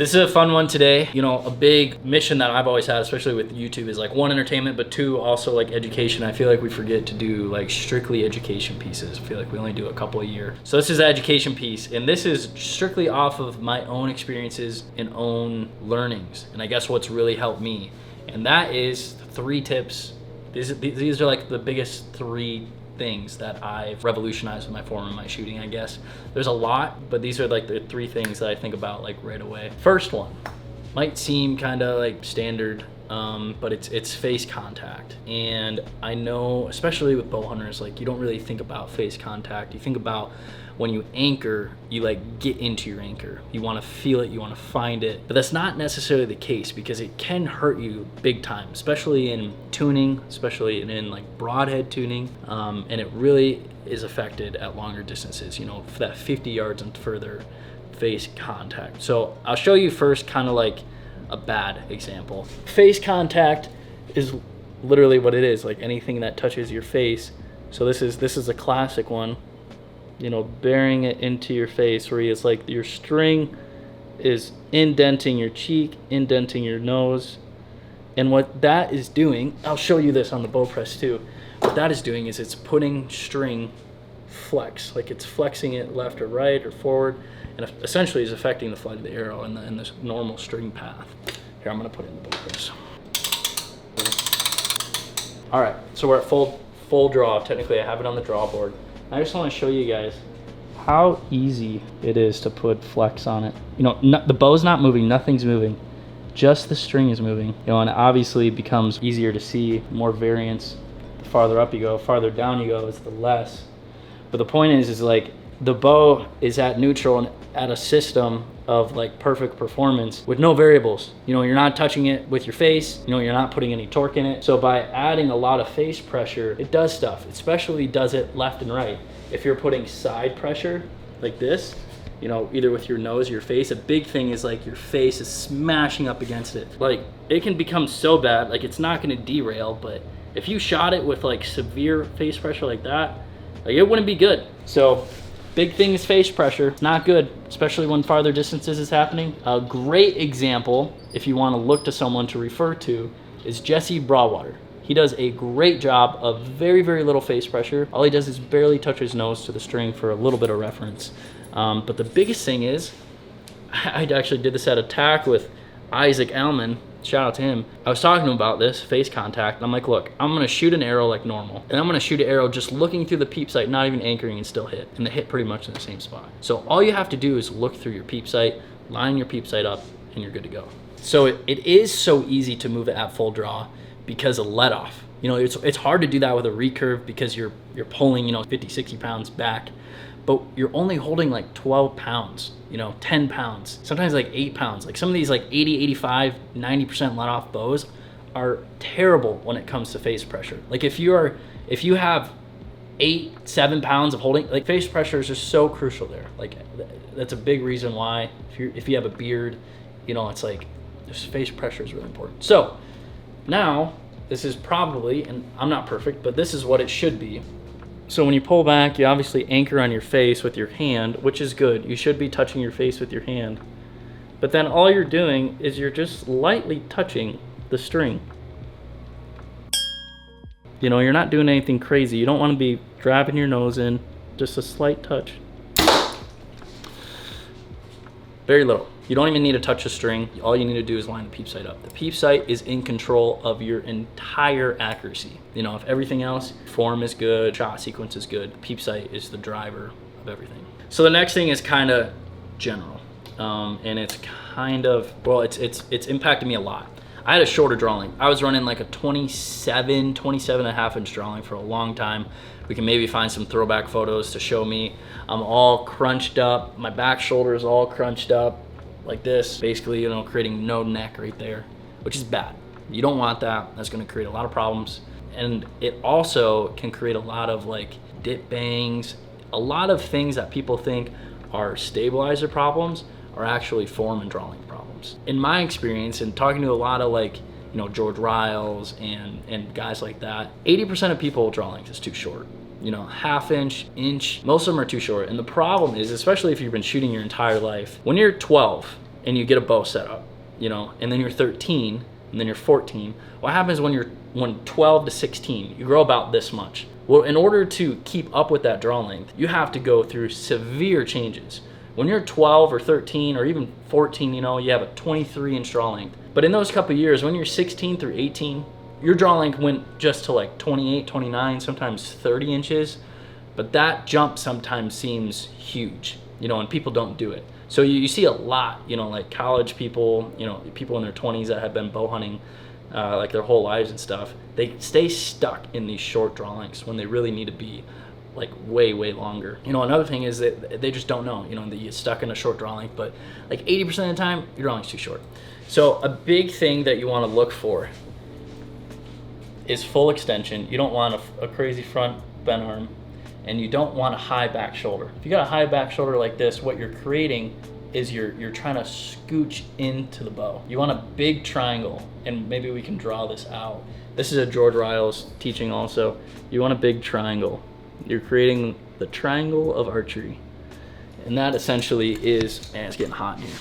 This is a fun one today. You know, a big mission that I've always had, especially with YouTube, is like one, entertainment, but two, also like education. I feel like we forget to do like strictly education pieces. I feel like we only do a couple a year. So this is the education piece, and this is strictly off of my own experiences and own learnings. And I guess what's really helped me, and that is 3 tips. These are like the biggest 3 things that I've revolutionized with my form and my shooting, I guess. There's a lot, but these are like the 3 things that I think about like right away. First one might seem kind of like standard, but it's face contact. And I know, especially with bow hunters, like you don't really think about face contact. You think about when you anchor, you like get into your anchor. You want to feel it, you want to find it. But that's not necessarily the case, because it can hurt you big time, especially in tuning, especially in like broadhead tuning. And it really is affected at longer distances, you know, for that 50 yards and further face contact. So I'll show you first kind of like a bad example. Face contact is literally what it is, like anything that touches your face. So this is a classic one. You know, bearing it into your face, where it's like your string is indenting your cheek, indenting your nose. And what that is doing, I'll show you this on the bow press too. What that is doing is it's putting string flex, like it's flexing it left or right or forward, and essentially is affecting the flight of the arrow in the normal string path. Here, I'm gonna put it in the bow press. All right, so we're at full draw. Technically, I have it on the draw board. I just want to show you guys how easy it is to put flex on it. You know, the bow's not moving, nothing's moving, just the string is moving. You know, and it obviously becomes easier to see, more variance. The farther up you go, farther down you go, is the less. But the point is like the bow is at neutral and at a system of like perfect performance with no variables. You know, you're not touching it with your face, you know, you're not putting any torque in it. So by adding a lot of face pressure, it does stuff. It especially does it left and right. If you're putting side pressure like this, you know, either with your nose or your face, a big thing is like your face is smashing up against it. Like it can become so bad, like it's not gonna derail, but if you shot it with like severe face pressure like that, like it wouldn't be good. So big thing is face pressure. It's not good, especially when farther distances is happening. A great example, if you want to look to someone to refer to, is Jesse Broadwater. He does a great job of very, very little face pressure. All he does is barely touch his nose to the string for a little bit of reference. But the biggest thing is, I actually did this at Attack with Isaac Alman. Shout out to him. I was talking to him about this, face contact, and I'm like, look, I'm gonna shoot an arrow like normal, and I'm gonna shoot an arrow just looking through the peep sight, not even anchoring, and still hit. And they hit pretty much in the same spot. So all you have to do is look through your peep sight, line your peep sight up, and you're good to go. So it is so easy to move it at full draw because of let off. You know, it's hard to do that with a recurve because you're pulling, you know, 50, 60 pounds back, but you're only holding like 12 pounds, you know, 10 pounds, sometimes like 8 pounds. Like some of these like 80, 85, 90% let off bows are terrible when it comes to face pressure. Like if you have 8, 7 pounds of holding, like face pressure is just so crucial there. Like that's a big reason why if you have a beard, you know, it's like this face pressure is really important. So now this is probably, and I'm not perfect, but this is what it should be. So when you pull back, you obviously anchor on your face with your hand, which is good. You should be touching your face with your hand. But then all you're doing is you're just lightly touching the string. You know, you're not doing anything crazy. You don't want to be grabbing your nose in, just a slight touch. Very little. You don't even need to touch the string. All you need to do is line the peep sight up. The peep sight is in control of your entire accuracy. You know, if everything else, form is good, shot sequence is good, the peep sight is the driver of everything. So the next thing is kind of general. And it's kind of, well, it's impacted me a lot. I had a shorter draw length. I was running like a 27 and a half inch draw length for a long time. We can maybe find some throwback photos to show me. I'm all crunched up. My back shoulder is all crunched up like this, basically, you know, creating no neck right there, which is bad. You don't want that. That's going to create a lot of problems. And it also can create a lot of like dip bangs. A lot of things that people think are stabilizer problems are actually form and draw length problems. In my experience, and talking to a lot of like, you know, George Riles and guys like that, 80% of people draw length is too short. You know, half inch, most of them are too short. And the problem is, especially if you've been shooting your entire life, when you're 12, and you get a bow set up, and then you're 13, and then you're 14. What happens when you're 12 to 16? You grow about this much. Well, in order to keep up with that draw length, you have to go through severe changes. When you're 12 or 13 or even 14, you have a 23-inch draw length. But in those couple of years, when you're 16 through 18, your draw length went just to like 28, 29, sometimes 30 inches. But that jump sometimes seems huge, and people don't do it. So you see a lot, like college people, people in their 20s that have been bow hunting like their whole lives and stuff. They stay stuck in these short draw lengths when they really need to be like way, way longer. Another thing is that they just don't know, that you get stuck in a short draw length, but like 80% of the time, your draw length's too short. So a big thing that you want to look for is full extension. You don't want a crazy front bend arm, and you don't want a high back shoulder. If you got a high back shoulder like this, what you're creating is you're trying to scooch into the bow. You want a big triangle, and maybe we can draw this out. This is a George Riles teaching also. You want a big triangle. You're creating the triangle of archery. And that essentially is, and it's getting hot in here.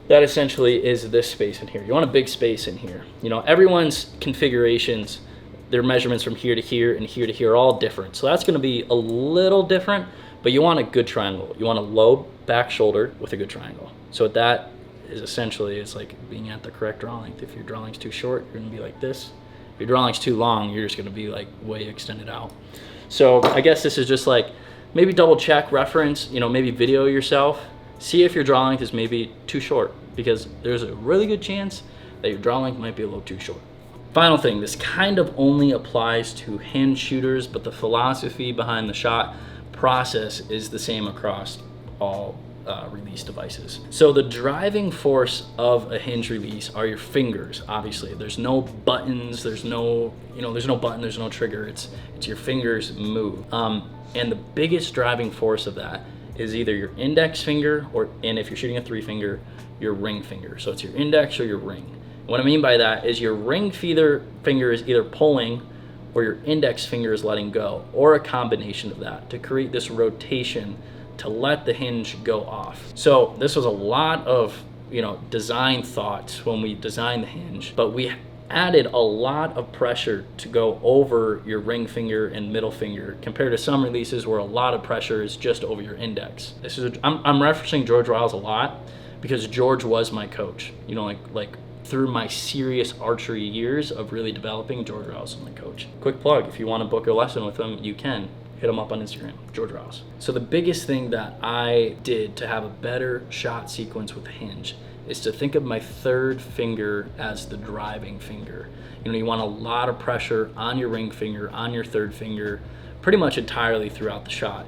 That essentially is this space in here. You want a big space in here. Everyone's configurations, their measurements from here to here and here to here are all different. So that's gonna be a little different, but you want a good triangle. You want a low back shoulder with a good triangle. So what that is essentially, it's like being at the correct draw length. If your draw length's too short, you're gonna be like this. If your draw length's too long, you're just gonna be like way extended out. So I guess this is just like, maybe double check, reference, maybe video yourself. See if your draw length is maybe too short, because there's a really good chance that your draw length might be a little too short. Final thing, this kind of only applies to hinge shooters, but the philosophy behind the shot process is the same across all release devices. So the driving force of a hinge release are your fingers. Obviously, there's no buttons, there's no button, there's no trigger. It's your fingers move. And the biggest driving force of that is either your index finger and if you're shooting a 3-finger, your ring finger. So it's your index or your ring. What I mean by that is your ring finger is either pulling or your index finger is letting go, or a combination of that to create this rotation to let the hinge go off. So this was a lot of design thoughts when we designed the hinge, but we added a lot of pressure to go over your ring finger and middle finger compared to some releases where a lot of pressure is just over your index. I'm referencing George Riles a lot because George was my coach. Like through my serious archery years of really developing, George Riles was my coach. Quick plug, if you want to book a lesson with him, you can. Hit him up on Instagram, George Riles. So the biggest thing that I did to have a better shot sequence with the hinge is to think of my third finger as the driving finger. You want a lot of pressure on your ring finger, on your third finger, pretty much entirely throughout the shot.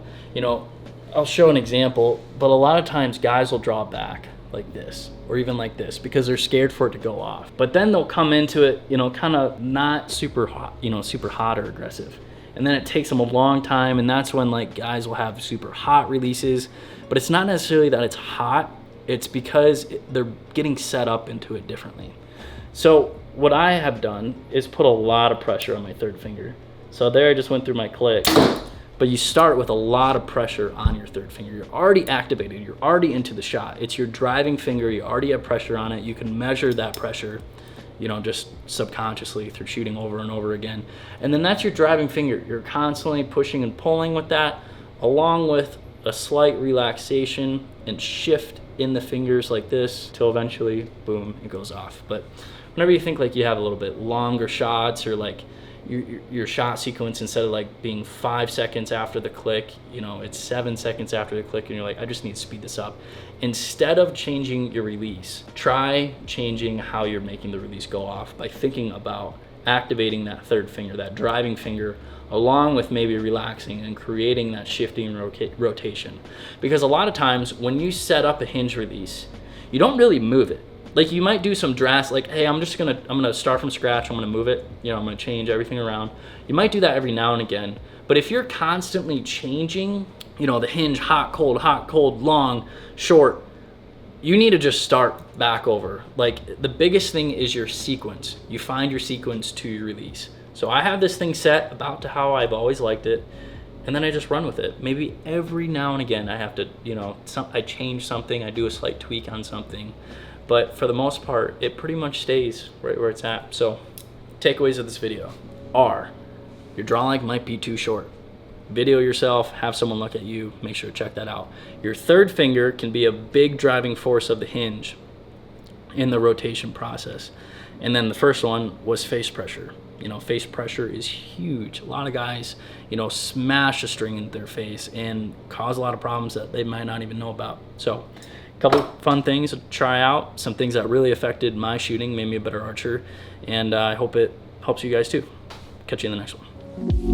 I'll show an example, but a lot of times guys will draw back like this, or even like this, because they're scared for it to go off. But then they'll come into it, kind of not super hot, super hot or aggressive. And then it takes them a long time, and that's when like guys will have super hot releases. But it's not necessarily that it's hot, it's because they're getting set up into it differently. So what I have done is put a lot of pressure on my third finger. So there I just went through my click, but you start with a lot of pressure on your third finger. You're already activated, you're already into the shot. It's your driving finger, you already have pressure on it. You can measure that pressure, just subconsciously through shooting over and over again. And then that's your driving finger. You're constantly pushing and pulling with that, along with a slight relaxation and shift in the fingers like this till eventually, boom, it goes off. But whenever you think like you have a little bit longer shots, or like your shot sequence, instead of like being 5 seconds after the click, it's 7 seconds after the click, and you're like, I just need to speed this up. Instead of changing your release, try changing how you're making the release go off by thinking about activating that third finger, that driving finger, along with maybe relaxing and creating that shifting rotation. Because a lot of times when you set up a hinge release, you don't really move it. Like you might do some drastic, like, hey, I'm gonna start from scratch, I'm gonna move it, I'm gonna change everything around. You might do that every now and again, but if you're constantly changing, the hinge, hot, cold, long, short, you need to just start back over. Like the biggest thing is your sequence. You find your sequence to your release. So I have this thing set about to how I've always liked it, and then I just run with it. Maybe every now and again I have to, you know, I change something, I do a slight tweak on something, but for the most part, it pretty much stays right where it's at. So takeaways of this video are: your draw leg might be too short. Video yourself, have someone look at you, make sure to check that out. Your third finger can be a big driving force of the hinge in the rotation process. And then the first one was face pressure. You know, face pressure is huge. A lot of guys, you know, smash a string into their face and cause a lot of problems that they might not even know about. So a couple fun things to try out, some things that really affected my shooting, made me a better archer, and I hope it helps you guys too. Catch you in the next one.